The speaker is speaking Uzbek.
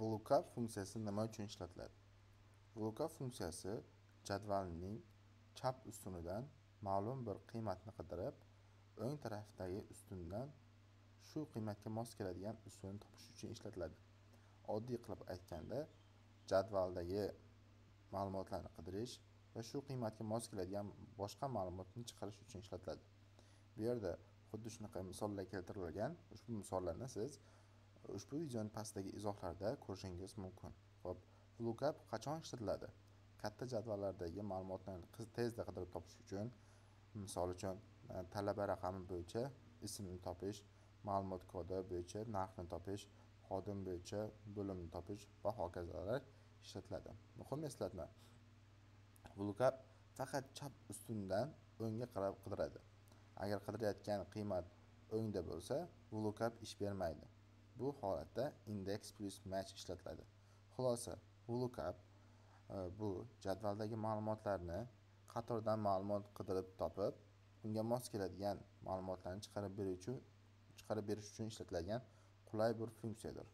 VLOOKUP funksiyasi nima uchun ishlatiladi? VLOOKUP funksiyasi jadvalning chap ustunidan ma'lum bir qiymatni qidirib, o'ng tarafdagi ustundan shu qiymatga mos keladigan ustunni topish uchun ishlatiladi. Oddiy qilib aytganda, jadvaldagi ma'lumotlarni qidirish va shu qiymatga mos keladigan boshqa ma'lumotni chiqarish uchun ishlatiladi. Bu yerda xuddi shunaqa misollar keltirilgan. Ushbu misollarni siz ushbu videoning pastdagi izohlarda ko'rishingiz mumkin. Xo'p, VLOOKUP qachon ishlatiladi? Katta jadvallardagi ma'lumotlarni tezda qidirib topish uchun, misol uchun, talaba raqami bo'yicha ismni topish, ma'lumot kodi bo'yicha narxni topish, xodim bo'yicha bo'limni topish va hokazolar ishlatiladi. Muhim eslatma. VLOOKUP faqat chap ustundan o'ngga qarab qidiradi. Agar qidirayotgan qiymat o'ngda bo'lsa, VLOOKUP ish bermaydi. Bu holatda index plus match ishlatiladi. Xulosa, VLOOKUP bu jadvaldagi ma'lumotlarni qatordan ma'lumot qidirib topib, unga mos keladigan ma'lumotlarni chiqarib berish uchun ishlatiladigan qulay bir funksiyadir.